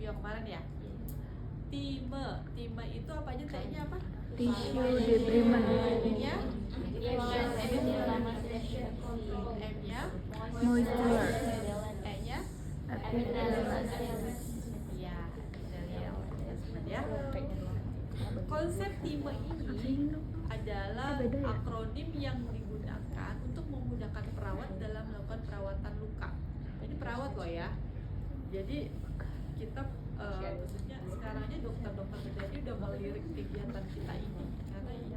video kemarin ya. Time itu apa aja? T-nya apa? Tissue debridement. M-nya Moisture. E-nya Epithelial. ya, epithelial adjustment ya. Konsep time ini adalah akronim yang digunakan untuk memudahkan perawat dalam melakukan perawatan luka. Ini perawat loh ya. Jadi kita maksudnya sekarangnya dokter-dokter bedah udah melirik kegiatan kita ini karena ini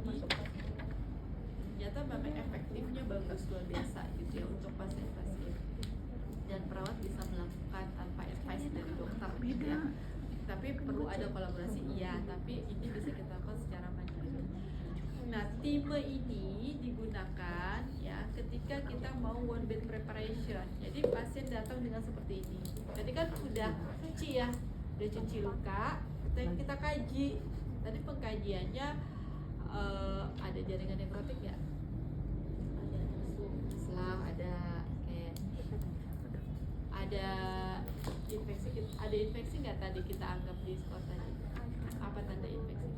ternyata memang efektifnya bagus luar biasa gitu ya untuk pasien-pasien, dan perawat bisa melakukan tanpa advice dari dokter gitu ya. Tapi perlu ada kolaborasi iya, tapi ini bisa kita lakukan secara mandiri. Nah, time ini digunakan ya ketika kita mau one bed preparation. Jadi pasien datang dengan seperti ini. Tadi kan udah cuci ya, udah cuci luka. Kita kaji. Tadi pengkajiannya ada jaringan nekrotik nggak? Selang ada kayak ada infeksi nggak tadi kita anggap di skor tadi? Apa tanda infeksi?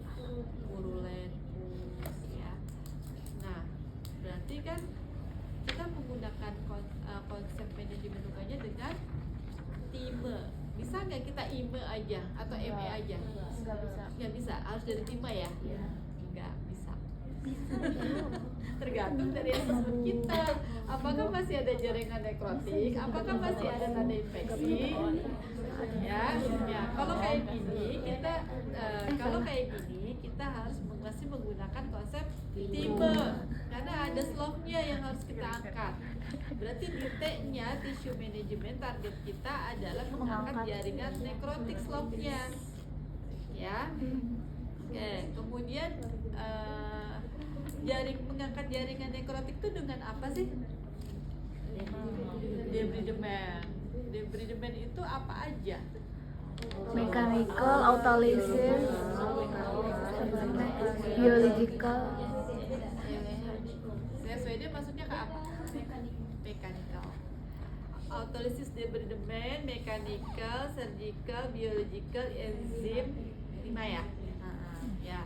Purulen, pus ya. Nah, berarti kan kita menggunakan konsep manajemen lukanya dengan time. Bisa nggak kita IME aja atau ME aja? Nggak bisa, harus dari time ya? Nggak bisa. Tergantung dari asesmen kita. Apakah masih ada jaringan nekrotik? Apakah masih ada tanda infeksi? Ya. Kalau kayak gini kita harus masih menggunakan konsep time karena ada slopnya yang harus kita angkat. Berarti di T-nya tissue management target kita adalah mengangkat jaringan nekrotik slopnya. Ya. Oke, kemudian mengangkat jaringan nekrotik itu dengan apa sih? Debridement itu apa aja? Mechanical, autolysis, biological. CSWD maksudnya ke apa? Mechanical. Autolysis, debridement, mechanical, surgical, biological, enzim 5 ya? Ya.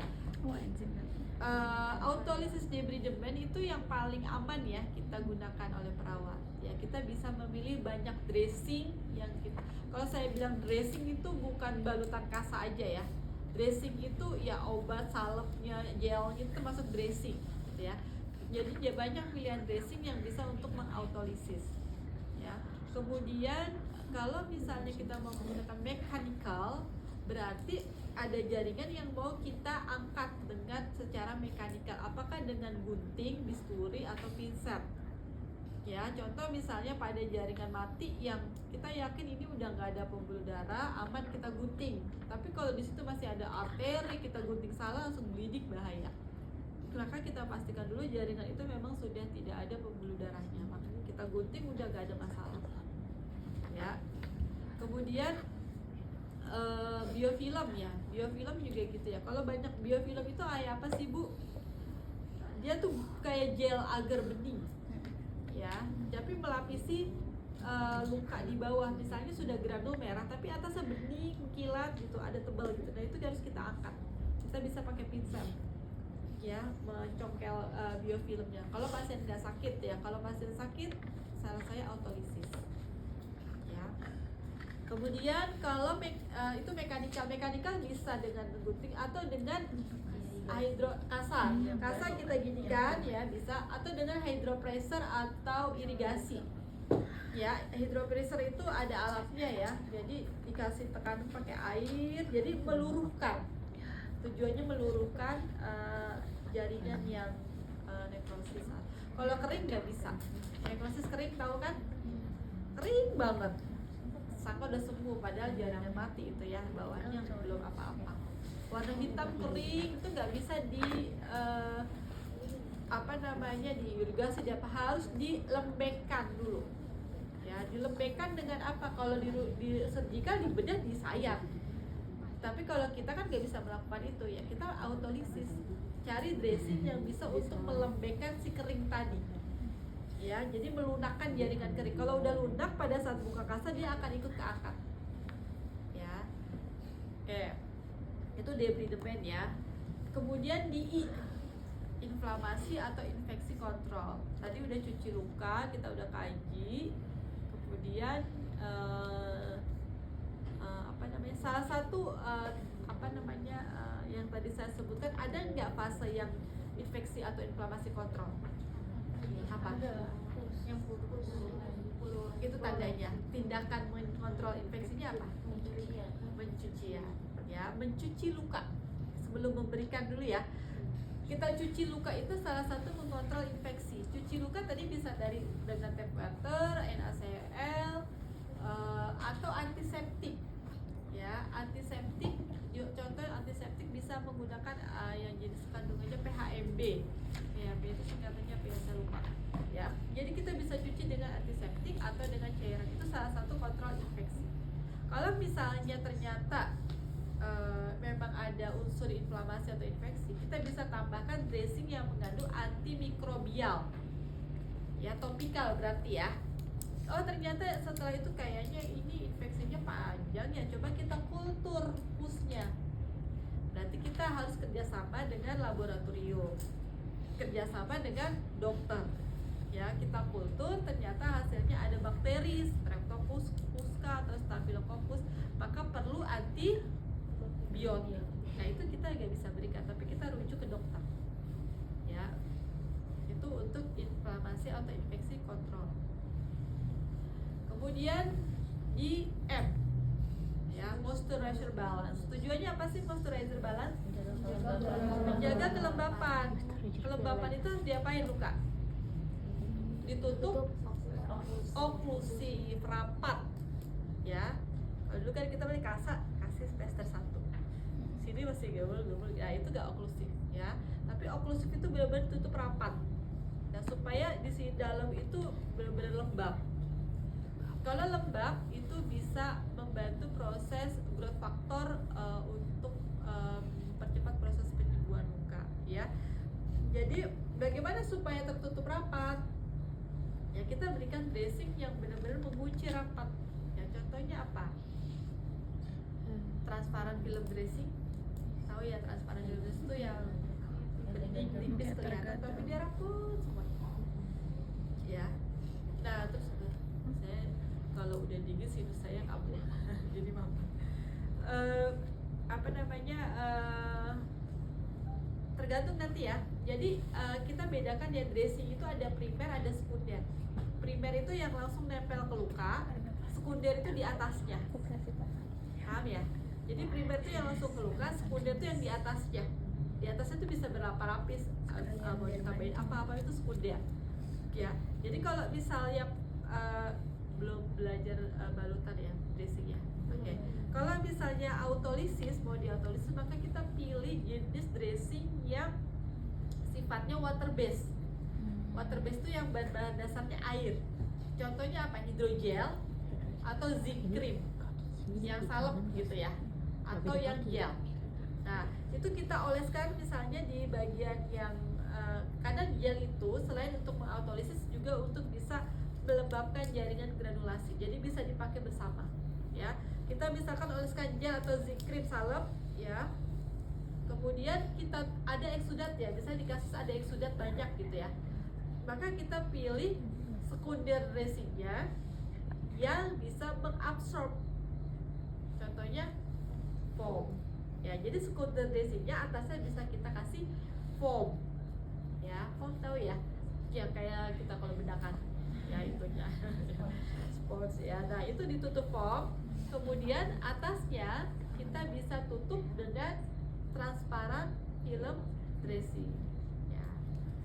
Autolysis debridement itu yang paling aman ya kita gunakan oleh perawat ya. Kita bisa memilih banyak dressing yang kita, kalau saya bilang dressing itu bukan balutan kasa aja ya. Dressing itu ya obat, salepnya, gelnya itu termasuk dressing gitu ya. Jadi banyak pilihan dressing yang bisa untuk mengautolisis ya. Kemudian kalau misalnya kita mau menggunakan mechanical, berarti ada jaringan yang mau kita angkat dengan secara mekanikal. Apakah dengan gunting, bisturi, atau pinset? Ya, contoh misalnya pada jaringan mati yang kita yakin ini udah nggak ada pembuluh darah, aman kita gunting. Tapi kalau di situ masih ada arteri, kita gunting salah langsung bleeding, bahaya. Maka kita pastikan dulu jaringan itu memang sudah tidak ada pembuluh darahnya. Makanya kita gunting udah nggak ada masalah. Ya. Kemudian biofilm ya, biofilm juga gitu ya. Kalau banyak biofilm itu kayak apa sih Bu? Dia tuh kayak gel agar bening ya, tapi melapisi luka di bawah. Misalnya sudah granul merah tapi atasnya bening, kilat gitu, ada tebal gitu. Nah itu harus kita angkat. Kita bisa pakai pinset ya, mencongkel biofilmnya. Kalau pasien nggak sakit ya, kalau pasien sakit saran saya autolisis ya. Kemudian kalau itu mekanikal bisa dengan gunting atau dengan kasa kita ginikan ya bisa, atau dengan hydropressure atau irigasi ya. Hydropressure itu ada alatnya ya, jadi dikasih tekanan pakai air, jadi meluruhkan, tujuannya meluruhkan jaringan yang nekrosis. Kalau kering nggak bisa, nekrosis kering tahu kan, kering banget, sangka udah sembuh padahal jaringan mati itu ya, bawahnya belum apa-apa, warna hitam kering itu nggak bisa di diirigasi, harus dilembekkan dulu ya. Dilembekkan dengan apa? Kalau di surgical di bedah disayat, tapi kalau kita kan nggak bisa melakukan itu ya, kita autolisis, cari dressing yang bisa untuk melembekkan si kering tadi ya, jadi melunakkan jaringan kering. Kalau udah lunak pada saat buka kasa dia akan ikut keangkat ya. debridement ya. Kemudian di I, inflamasi atau infeksi kontrol. Tadi udah cuci luka, kita udah kaji. Kemudian salah satu yang tadi saya sebutkan, ada nggak fase yang infeksi atau inflamasi kontrol? Apa? Yang pulus. Itu tandanya. Tindakan mengontrol infeksinya apa? Pencucian. Ya, mencuci luka. Sebelum memberikan dulu ya. Kita cuci luka itu salah satu mengontrol infeksi. Cuci luka tadi bisa dengan tap water, NaCl, atau antiseptik. Ya, antiseptik. Contoh antiseptik bisa menggunakan yang jenis kandungannya PHMB. PHMB itu singkatannya saya lupa. Ya, jadi kita bisa cuci dengan antiseptik atau dengan cairan. Itu salah satu kontrol infeksi. Kalau misalnya ternyata memang ada unsur inflamasi atau infeksi, kita bisa tambahkan dressing yang mengandung antimikrobial. Ya, topikal berarti ya. Oh, ternyata setelah itu kayaknya ini infeksinya panjang ya, coba kita kultur pusnya. Berarti kita harus kerjasama dengan laboratorium, kerjasama dengan dokter. Ya, kita kultur, ternyata hasilnya ada bakteri Streptococcus atau Staphylococcus, maka perlu antibiotik. Nah, itu kita nggak bisa berikan, tapi kita rujuk ke dokter. Ya, itu untuk inflamasi atau infeksi kontrol. Kemudian di M, ya, moisturizer balance. Tujuannya apa sih moisturizer balance? Menjaga kelembapan. Kelembapan itu harus diapain luka? Ditutup oklusif, rapat. Ya, kalau dulu kan kita beli kasih semester 1. Sini masih gabul, ya itu gak oklusif ya. Tapi oklusif itu benar-benar tutup rapat. Nah, supaya di sini dalam itu benar-benar lembab. Kalau lembab itu bisa membantu proses growth factor untuk mempercepat proses penyembuhan luka ya. Jadi bagaimana supaya tertutup rapat? Ya, kita berikan dressing yang benar-benar mengunci rapat. Ya, contohnya apa? Transparan film dressing. Tahu ya, transparan film dressing itu yang bening tipis kelihatan tapi dia raput semua. Ya. Nah, terus saya kalau udah dingin sinus saya kabur jadi mampu tergantung nanti ya. Jadi kita bedakan ya, dressing itu ada primer, ada sekunder. Primer itu yang langsung nempel ke luka, sekunder itu di atasnya. Paham ya? Jadi primer itu yang langsung ke luka, sekunder itu yang di atasnya. Di atasnya itu bisa berlapis-lapis, mau ditambahin apa-apa itu sekunder. Ya. Jadi kalau misalnya belum belajar balutan ya, dressing ya. Oke. Kalau misalnya autolisis, mau diautolisis, maka kita pilih jenis dressing yang sifatnya water base. Water base itu yang bahan dasarnya air. Contohnya apa? Hidrogel atau zinc cream yang salep gitu ya, atau yang gel. Nah, itu kita oleskan misalnya di bagian yang kadang gel itu selain untuk mengautolisis juga untuk bisa melembabkan jaringan granulasi. Jadi bisa dipakai bersama, ya. Kita misalkan oleskan gel atau zinc cream salep, ya. Kemudian kita ada eksudat ya, bisa di kasus ada eksudat banyak gitu ya. Maka kita pilih sekunder dressingnya yang bisa mengabsorb. Contohnya foam. Ya, jadi sekunder dressingnya atasnya bisa kita kasih foam. Ya, foam tahu ya? Yang kayak kita kalau bedakan. Ya, itunya. Sports ya. Nah, itu ditutup foam. Kemudian atasnya kita bisa tutup dengan transparan film dressing. Ya,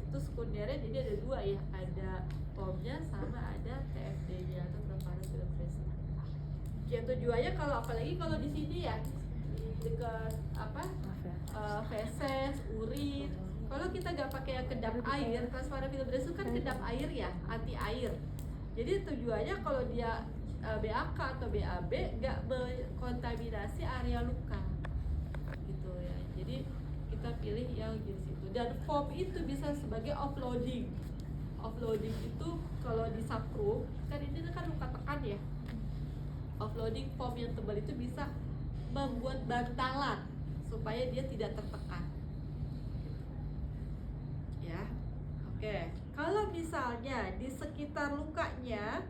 itu sekundernya jadi ada dua ya, ada foamnya sama ada TFD-nya atau transparan film dressing. Ya, tujuannya kalau apalagi kalau di sini ya di dekat feses, urin. Kalau kita nggak pakai yang kedap air, transparan film dressing kan kedap air ya, anti air. Jadi tujuannya kalau dia BAK atau BAB nggak mengkontaminasi area luka gitu ya. Jadi kita pilih yang jenis itu. Dan foam itu bisa sebagai offloading. Offloading itu kalau di subgroup kan ini kan luka tekan ya. Offloading foam yang tebal itu bisa membuat bantalan supaya dia tidak tertekan. Ya, oke. Kalau misalnya di sekitar lukanya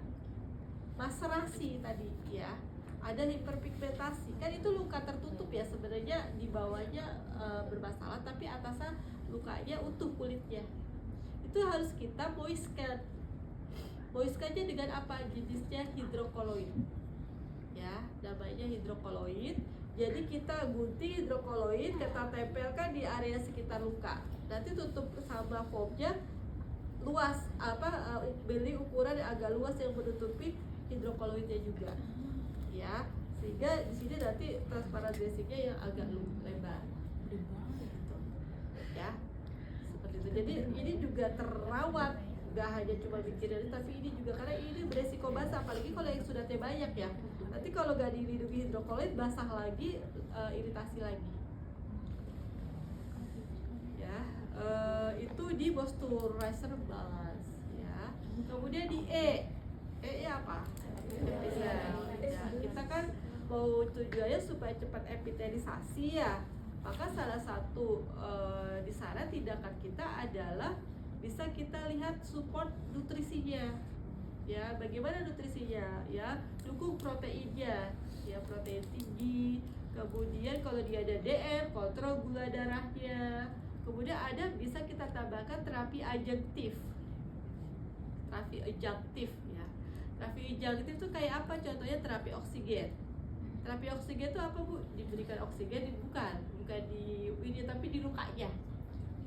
maserasi tadi ya, ada hiperpigmentasi, kan itu luka tertutup ya sebenarnya, di bawahnya bermasalah tapi atasnya lukanya utuh kulitnya. Itu harus kita moistkan. Moistkannya dengan apa? Jenisnya hidrokoloid. Ya, namanya hidrokoloid. Jadi kita gunting hidrokoloid, kita tempelkan di area sekitar luka. Nanti tutup sama foamnya luas, beli ukuran yang agak luas yang menutupi hidrokoloidnya juga. Ya, sehingga di sini nanti transparan dressingnya yang agak lebar. Gitu. Ya, seperti itu. Jadi ini juga terawat, nggak hanya cuma bikin ini, tapi ini juga karena ini beresiko basah, apalagi kalau yang sudah banyak ya. Nanti kalau nggak dilindungi hidrokoloid basah lagi, iritasi lagi. Ya, itu di moisturizer balance ya. Kemudian di E-nya apa? Ya, kita kan mau tujuannya supaya cepat epitelisasi ya. Maka salah satu di sana tindakan kita adalah bisa kita lihat support nutrisinya. Ya, bagaimana nutrisinya? Ya, dukung proteinnya. Ya, protein tinggi. Kemudian kalau dia ada DM, kontrol gula darahnya. Kemudian ada bisa kita tambahkan terapi adjunktif. Terapi adjunktif ya. Terapi adjunktif itu kayak apa? Contohnya terapi oksigen. Terapi oksigen itu apa, Bu? Diberikan oksigen bukan di ini tapi di lukanya.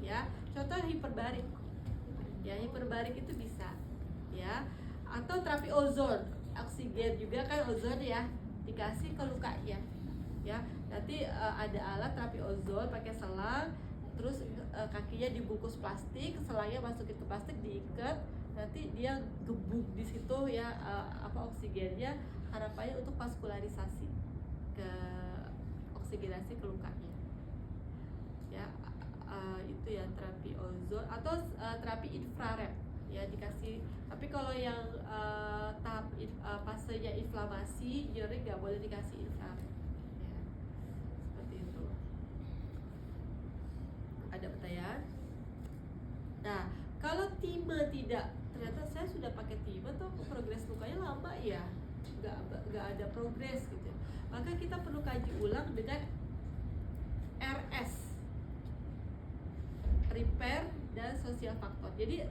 Ya. Contoh hiperbarik. Ya, hiperbarik itu bisa. Ya. Atau terapi ozon. Oksigen juga kan ozon ya, dikasih ke lukanya. Ya. Nanti ada alat terapi ozon pakai selang, terus kakinya dibungkus plastik, selangnya masukin ke plastik, diikat, nanti dia gebuk di situ ya, oksigennya, harapannya untuk vaskularisasi ke oksigenasi ke lukanya. Ya, itu ya terapi ozon atau terapi infrared ya dikasih. Tapi kalau yang tahap fasenya inflamasi, nyeri nggak boleh dikasih infrared. Ya, seperti itu. Ada pertanyaan? Nah, kalau time tidak, ternyata saya sudah pakai time tuh progres lukanya lama ya, nggak ada progres gitu. Maka kita perlu kaji ulang dengan RS, repair dan social factor. Jadi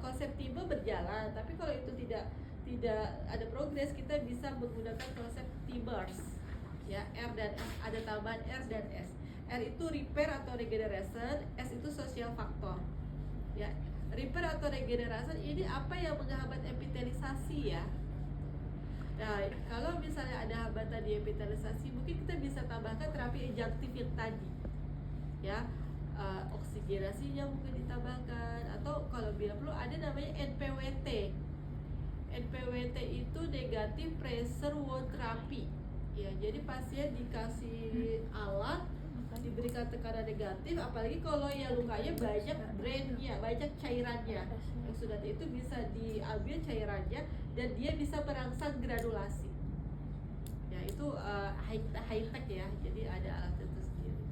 konsep time berjalan, tapi kalau itu tidak ada progres, kita bisa menggunakan konsep timers ya, R dan S, ada tambahan R dan S. R itu repair atau regeneration, S itu social factor. Ya, repair atau regeneration ini apa yang menghambat epitelisasi ya. Nah, kalau misalnya ada hambatan di epitelisasi, mungkin kita bisa tambahkan terapi adjunktif yang tadi. Ya, oksigenasinya mungkin ditambahkan, atau kalau bila perlu ada namanya NPWT. NPWT itu negative pressure wound therapy. Ya, jadi pasien dikasih alat, diberikan tekanan negatif, apalagi kalau yang lukanya banyak drainnya, banyak cairannya. Yang sudah itu bisa diambil cairannya dan dia bisa merangsang granulasi. Ya, itu high tech ya. Jadi ada alat itu sendiri.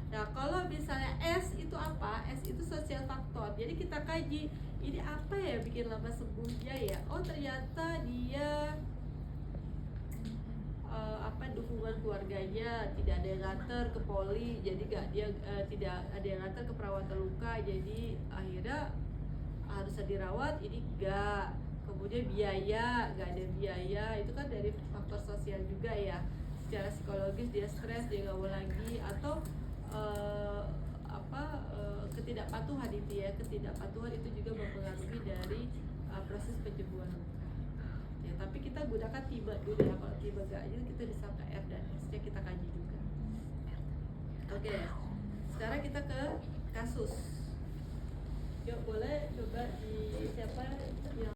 Nah, kalau misalnya S itu apa? S itu social factor. Jadi kita kaji ini apa ya bikin lama sembuhnya ya. Oh, ternyata dia dukungan keluarganya, tidak ada yang nganter ke poli, jadi tidak ada yang nganter ke perawatan luka, jadi akhirnya harus dirawat, ini enggak. Kemudian biaya, enggak ada biaya, itu kan dari faktor sosial juga ya, secara psikologis dia stres, dia nggak mau lagi, atau ketidakpatuhan itu ya, ketidakpatuhan itu juga mempengaruhi dari proses penyembuhan luka. Ya, tapi kita gunakan tiba dulu ya, kalau tiba enggak aja kita bisa ke R dan S nya kita kaji juga. Oke, sekarang kita ke kasus. Yuk boleh coba di siapa yang